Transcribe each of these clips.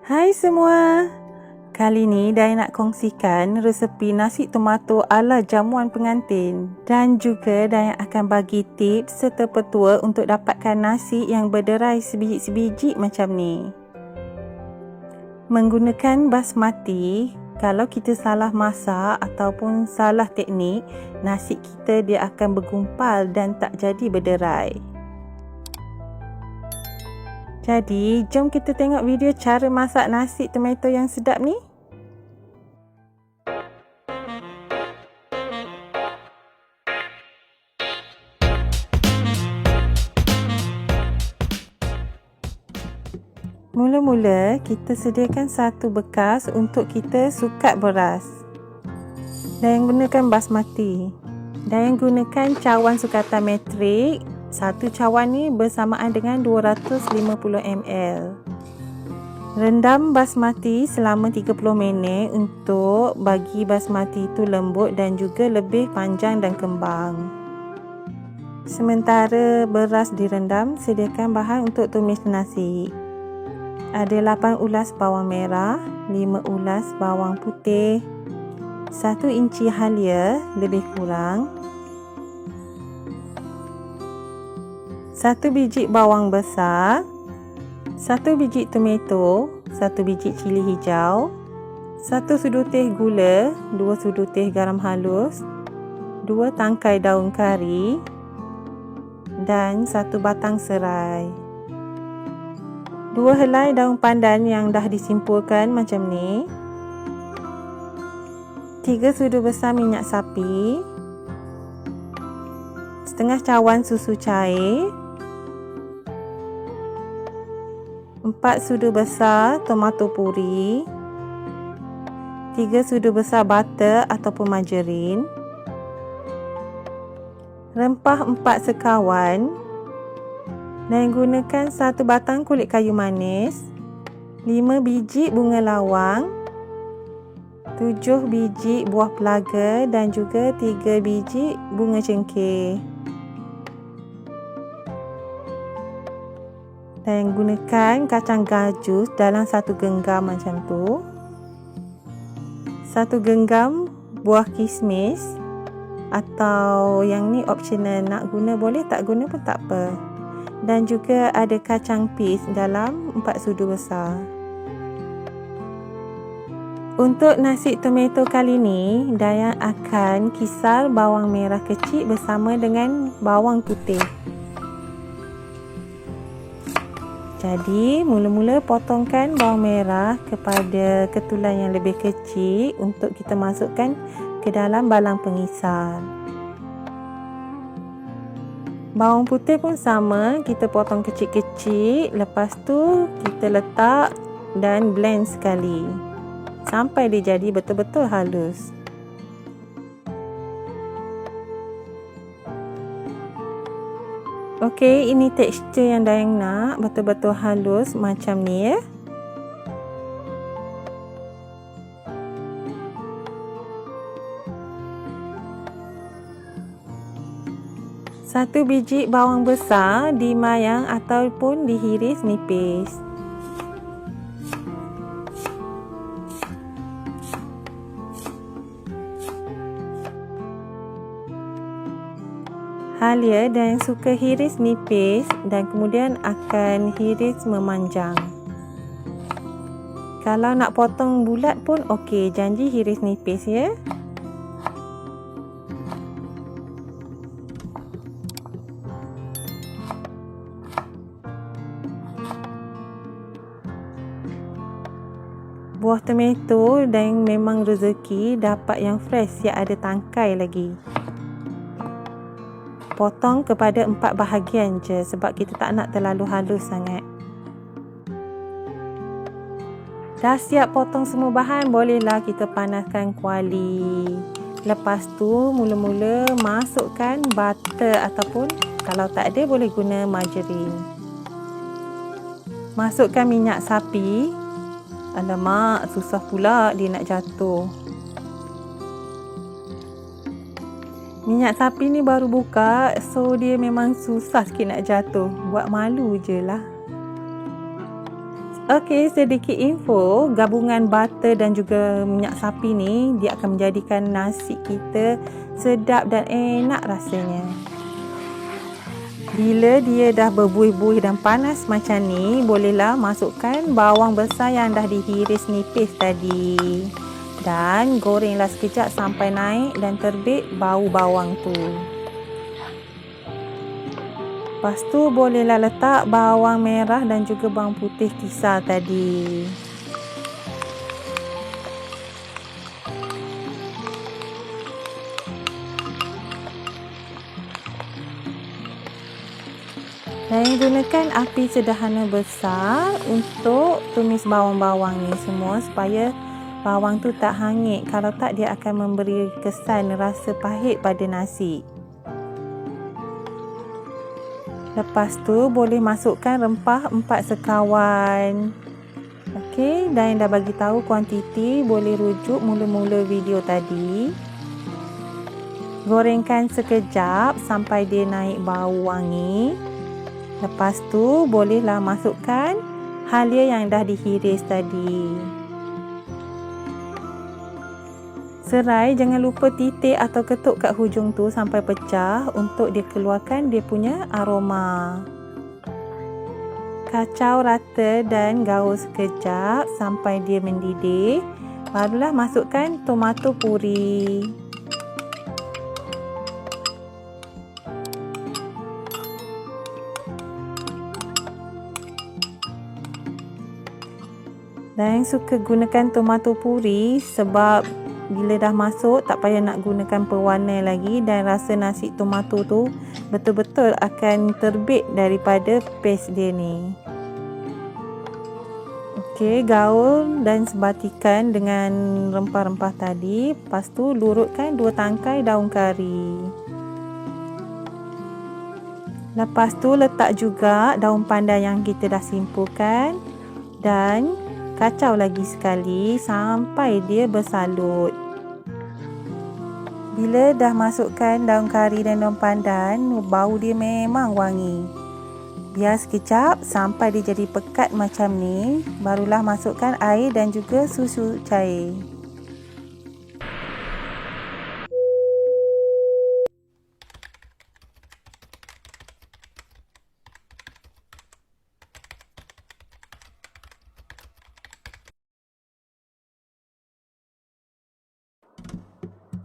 Hai semua, kali ni Daya nak kongsikan resepi nasi tomato ala jamuan pengantin dan juga Daya akan bagi tips serta petua untuk dapatkan nasi yang berderai sebiji-sebiji macam ni. Menggunakan basmati, kalau kita salah masak ataupun salah teknik, nasi kita dia akan bergumpal dan tak jadi berderai. Jadi, jom kita tengok video cara masak nasi tomato yang sedap ni. Mula-mula, kita sediakan satu bekas untuk kita sukat beras. Dan gunakan basmati. Dan gunakan cawan sukatan metrik. Satu cawan ni bersamaan dengan 250 ml. Rendam basmati selama 30 minit untuk bagi basmati itu lembut dan juga lebih panjang dan kembang. Sementara beras direndam, sediakan bahan untuk tumis nasi. Ada 8 ulas bawang merah, 5 ulas bawang putih, 1 inci halia lebih kurang, 1 biji bawang besar, 1 biji tomato, 1 biji cili hijau, 1 sudu teh gula, 2 sudu teh garam halus, 2 tangkai daun kari dan 1 batang serai. 2 helai daun pandan yang dah disimpulkan macam ni. 3 sudu besar minyak sapi, setengah cawan susu cair, 4 sudu besar tomato puri, 3 sudu besar butter ataupun margarin, rempah 4 sekawan dan gunakan 1 batang kulit kayu manis, 5 biji bunga lawang, 7 biji buah pelaga dan juga 3 biji bunga cengkeh. Dan gunakan kacang gajus dalam 1 genggam macam tu. 1 genggam buah kismis, atau yang ni optional, nak guna boleh, tak guna pun tak apa. Dan juga ada kacang peas dalam 4 sudu besar. Untuk nasi tomato kali ni, Daya akan kisar bawang merah kecil bersama dengan bawang putih. Jadi, mula-mula potongkan bawang merah kepada ketulan yang lebih kecil untuk kita masukkan ke dalam balang pengisar. Bawang putih pun sama, kita potong kecil-kecil, lepas tu kita letak dan blend sekali sampai dia jadi betul-betul halus. Okey, ini tekstur yang Dayang nak, betul-betul halus macam ni ya. Satu biji bawang besar dimayang ataupun dihiris nipis. Halia dan suka hiris nipis dan kemudian akan hiris memanjang. Kalau nak potong bulat pun okey, janji hiris nipis ya. Buah tomato dan memang rezeki dapat yang fresh, siap ada tangkai lagi. Potong kepada 4 bahagian je sebab kita tak nak terlalu halus sangat. Dah siap potong semua bahan, bolehlah kita panaskan kuali. Lepas tu mula-mula masukkan butter ataupun kalau tak ada boleh guna margarin. Masukkan minyak sapi. Alamak, susah pula dia nak jatuh. Minyak sapi ni baru buka, so dia memang susah sikit nak jatuh. Buat malu je lah. Okey, sedikit info, gabungan butter dan juga minyak sapi ni dia akan menjadikan nasi kita sedap dan enak rasanya. Bila dia dah berbuih-buih dan panas macam ni, bolehlah masukkan bawang besar yang dah dihiris nipis tadi. Dan gorenglah sekejap sampai naik dan terbit bau bawang tu. Lepas tu bolehlah letak bawang merah dan juga bawang putih kisar tadi. Dan gunakan api sederhana besar untuk tumis bawang-bawang ni semua supaya bawang tu tak hangit. Kalau tak, dia akan memberi kesan rasa pahit pada nasi. Lepas tu boleh masukkan rempah 4 sekawan. Okey, dan dah bagi tahu kuantiti, boleh rujuk mula-mula video tadi. Gorengkan sekejap sampai dia naik bau wangi. Lepas tu bolehlah masukkan halia yang dah dihiris tadi. Serai jangan lupa titik atau ketuk kat hujung tu sampai pecah untuk dia keluarkan dia punya aroma. Kacau rata dan gaul sekejap sampai dia mendidih. Barulah masukkan tomato puri. Dan yang suka gunakan tomato puri sebab bila dah masuk tak payah nak gunakan pewarna lagi dan rasa nasi tomato tu betul-betul akan terbit daripada paste dia ni. Okey, gaul dan sebatikan dengan rempah-rempah tadi. Lepas tu lurutkan 2 tangkai daun kari. Lepas tu letak juga daun pandan yang kita dah simpulkan dan kacau lagi sekali sampai dia bersalut. Bila dah masukkan daun kari dan daun pandan, bau dia memang wangi. Biar sekejap sampai dia jadi pekat macam ni, barulah masukkan air dan juga susu cair.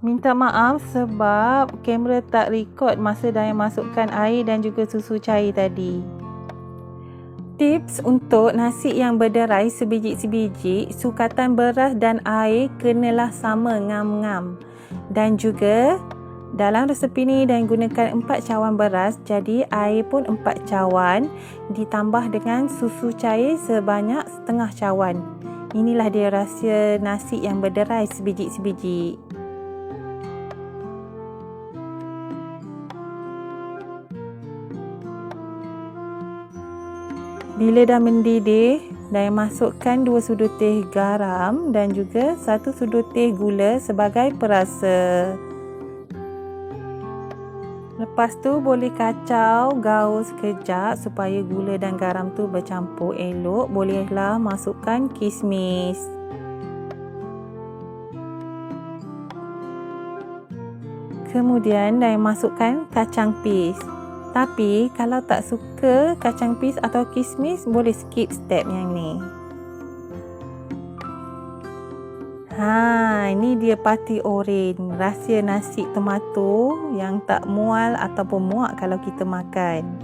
Minta maaf sebab kamera tak record masa Dayang masukkan air dan juga susu cair tadi. Tips untuk nasi yang berderai sebiji-sebiji, sukatan beras dan air kenalah sama ngam-ngam. Dan juga dalam resepi ni Dayang gunakan 4 cawan beras, jadi air pun 4 cawan ditambah dengan susu cair sebanyak setengah cawan. Inilah dia rahsia nasi yang berderai sebiji-sebiji. Bila dah mendidih, Dayang masukkan 2 sudu teh garam dan juga 1 sudu teh gula sebagai perasa. Lepas tu boleh kacau gaul sekejap supaya gula dan garam tu bercampur elok. Bolehlah masukkan kismis. Kemudian Dayang masukkan kacang pis. Tapi kalau tak suka kacang pis atau kismis, boleh skip step yang ni. Ini dia parti oren, rahsia nasi tomato yang tak mual ataupun muak kalau kita makan.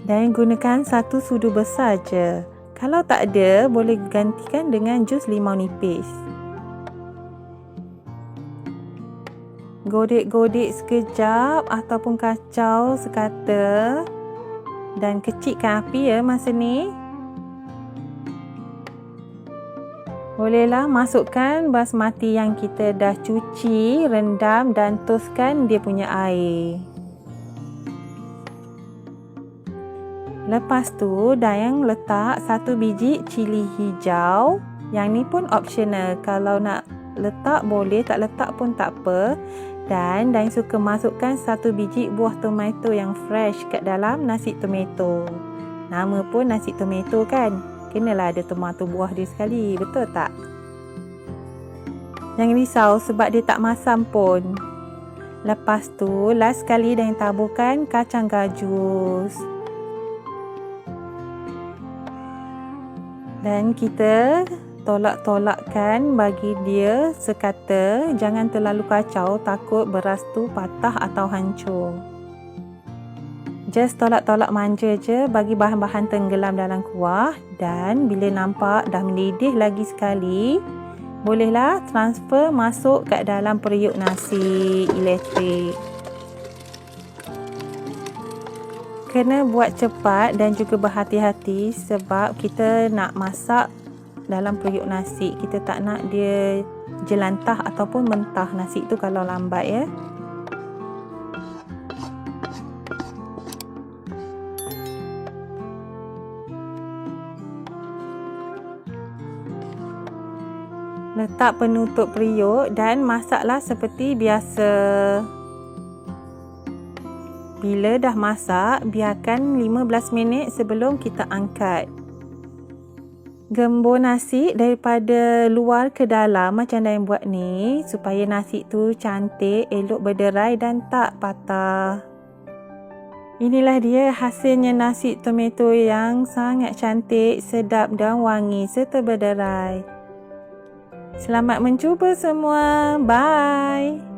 Dan gunakan 1 sudu besar je. Kalau tak ada, boleh gantikan dengan jus limau nipis. Godek-godek sekejap ataupun kacau sekata dan kecilkan api ya masa ni. Bolehlah masukkan basmati yang kita dah cuci, rendam dan toskan dia punya air. Lepas tu Dayang letak 1 biji cili hijau. Yang ni pun optional, kalau nak letak boleh, tak letak pun tak apa. Dan Dayang suka masukkan 1 biji buah tomato yang fresh kat dalam nasi tomato. Nama pun nasi tomato kan. kenalah ada tomato buah dia sekali, betul tak? Jangan risau sebab dia tak masam pun. Lepas tu, last sekali dan taburkan kacang gajus. Dan kita tolak-tolakkan bagi dia sekata, jangan terlalu kacau, takut beras tu patah atau hancur. Just tolak-tolak manja je bagi bahan-bahan tenggelam dalam kuah, dan bila nampak dah mendidih lagi sekali, bolehlah transfer masuk kat dalam periuk nasi elektrik. Kena buat cepat dan juga berhati-hati sebab kita nak masak dalam periuk nasi. Kita tak nak dia jelantah ataupun mentah nasi tu kalau lambat ya. Letak penutup periuk dan masaklah seperti biasa. Bila dah masak, biarkan 15 minit sebelum kita angkat. Gembur nasi daripada luar ke dalam macam Dayan buat ni, supaya nasi tu cantik, elok berderai dan tak patah. Inilah dia hasilnya nasi tomato yang sangat cantik, sedap dan wangi serta berderai. Selamat mencuba semua. Bye.